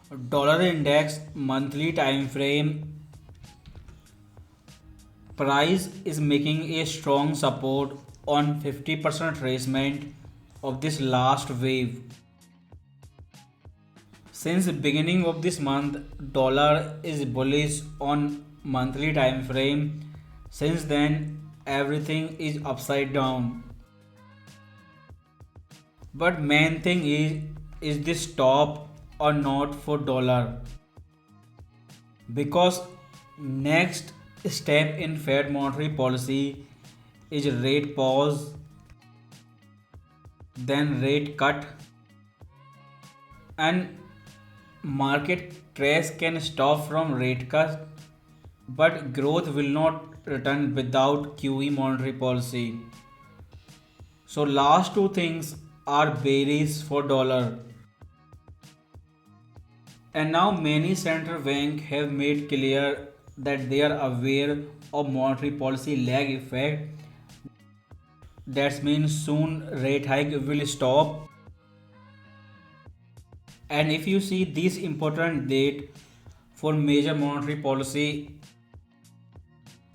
Dollar index monthly time frame price is making a strong support on 50% retracement of this last wave. Since the beginning of this month, dollar is bullish on monthly time frame. Since then, everything is upside down. But main thing is this top or not for dollar? Because next step in Fed monetary policy is rate pause, then rate cut, and market trace can stop from rate cut, but growth will not return without QE monetary policy. So last two things are bearish for dollar. And now many central banks have made clear that they are aware of monetary policy lag effect. That means soon rate hike will stop. And if you see this important date for major monetary policy,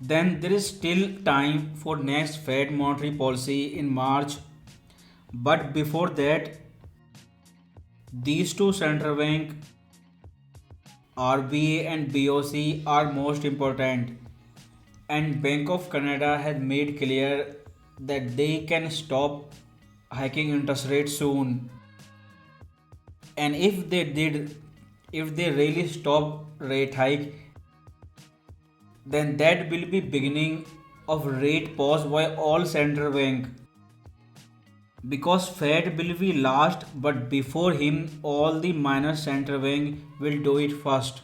then there is still time for next Fed monetary policy in March. But before that, these two central bank RBA and BOC are most important, and Bank of Canada has made clear that they can stop hiking interest rates soon. And if they really stop rate hike, then that will be beginning of rate pause by all central bank, because Fed will be last, but before him all the minor central bank will do it first.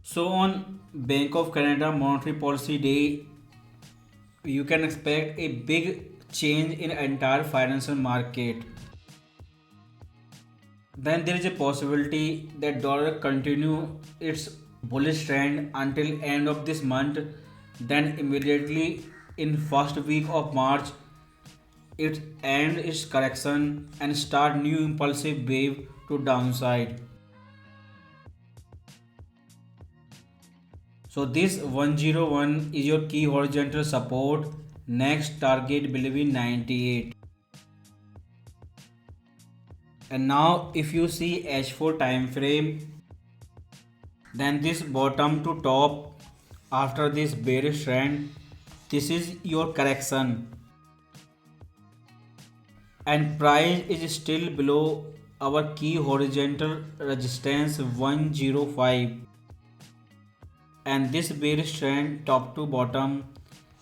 So on Bank of Canada monetary policy day, you can expect a big change in entire financial market. Then there is a possibility that dollar continue its bullish trend until end of this month. Then immediately in first week of March, it end its correction and start new impulsive wave to downside. So this 101 is your key horizontal support. Next target will be 98. And now if you see H4 time frame, then this bottom to top after this bearish trend, this is your correction, and price is still below our key horizontal resistance 105, and this bearish trend top to bottom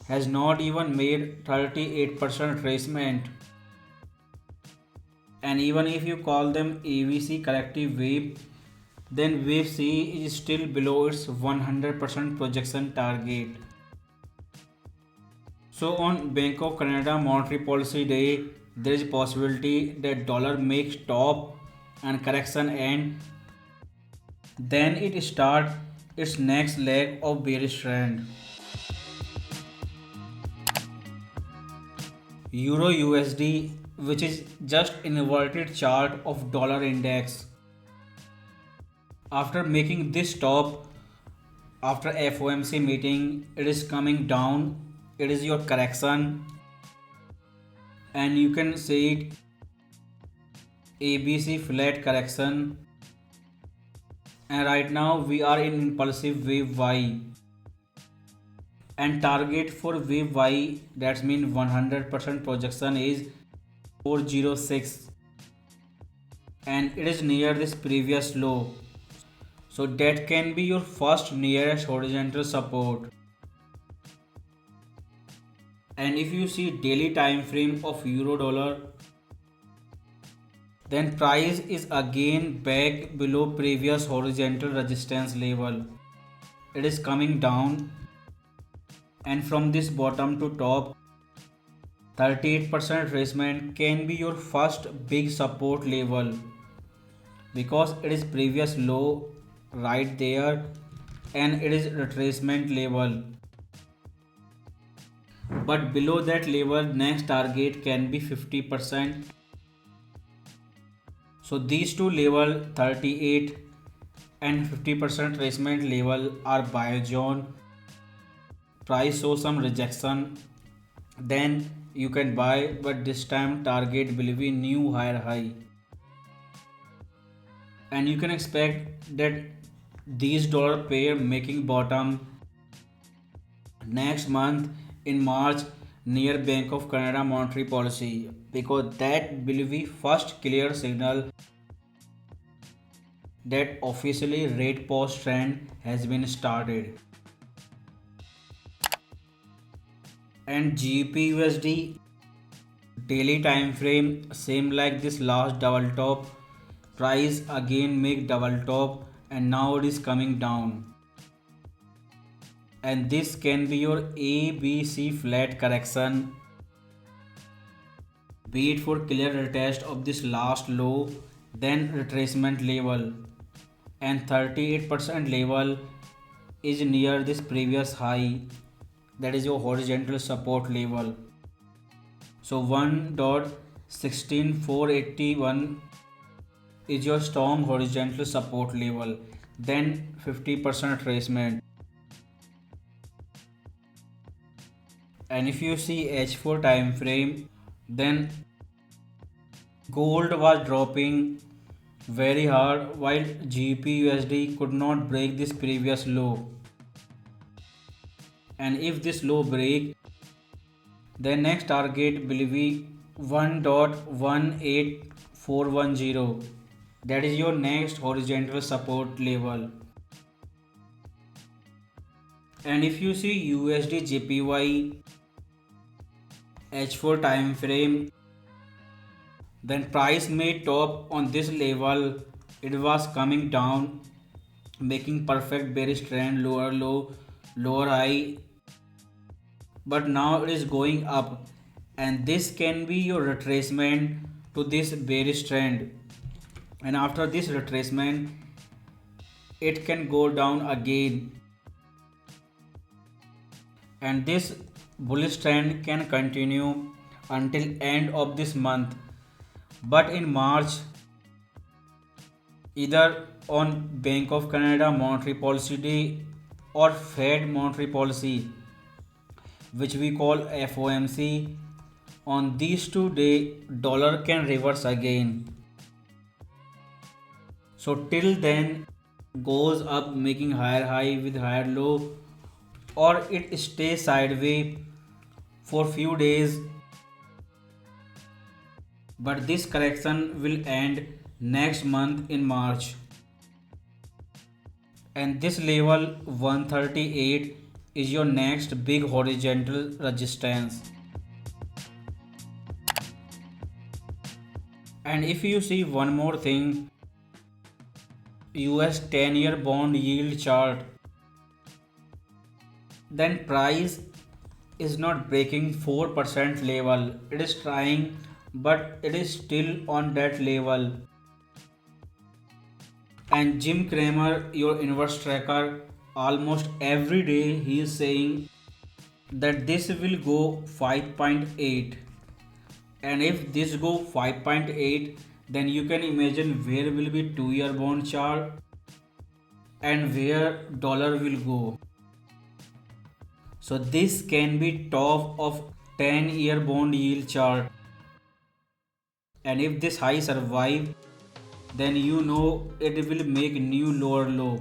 has not even made 38% retracement. And even if you call them ABC corrective wave, then wave C is still below its 100% projection target. So on Bank of Canada monetary policy day, there is a possibility that dollar makes top and correction end, then it start its next leg of bearish trend. Euro USD, which is just inverted chart of dollar index. After making this top after FOMC meeting, it is coming down. It is your correction, and you can say it ABC flat correction. And right now we are in impulsive wave Y, and target for wave Y, that means 100% projection, is 406, and it is near this previous low. So that can be your first nearest horizontal support. And if you see daily time frame of euro dollar, then price is again back below previous horizontal resistance level. It is coming down, and from this bottom to top 38% retracement can be your first big support level, because it is previous low right there, and it is retracement level. But below that level next target can be 50%. So these two level 38 and 50% retracement level are buy zone. Price shows some rejection, then you can buy, but this time target will be new higher high, and you can expect that these dollar pair making bottom next month in March near Bank of Canada monetary policy, because that will be first clear signal that officially rate pause trend has been started. And GBPUSD daily time frame same like this last double top, price again make double top and now it is coming down, and this can be your ABC flat correction, be it for clear retest of this last low, then retracement level, and 38% level is near this previous high, that is your horizontal support level. So 1.16481 is your strong horizontal support level, then 50% retracement. And if you see H4 time frame, then gold was dropping very hard while GBPUSD could not break this previous low, and if this low break, then next target will be 1.18410, that is your next horizontal support level. And if you see USDJPY H4 time frame, then price made top on this level, it was coming down making perfect bearish trend, lower low lower high, but now it is going up, and this can be your retracement to this bearish trend, and after this retracement it can go down again, and this bullish trend can continue until end of this month. But in March, either on Bank of Canada monetary policy day or Fed monetary policy, which we call FOMC, on these 2 days dollar can reverse again. So till then goes up making higher high with higher low, or it stays sideways for few days, but this correction will end next month in March, and this level 138 is your next big horizontal resistance. And if you see one more thing, US 10-year bond yield chart, then price is not breaking 4% level, it is trying, but it is still on that level. And Jim Cramer, your inverse tracker, almost every day he is saying that this will go 5.8, and if this go 5.8, then you can imagine where will be 2-year bond chart and where dollar will go. So this can be top of 10-year bond yield chart, and if this high survive, then you know it will make new lower low.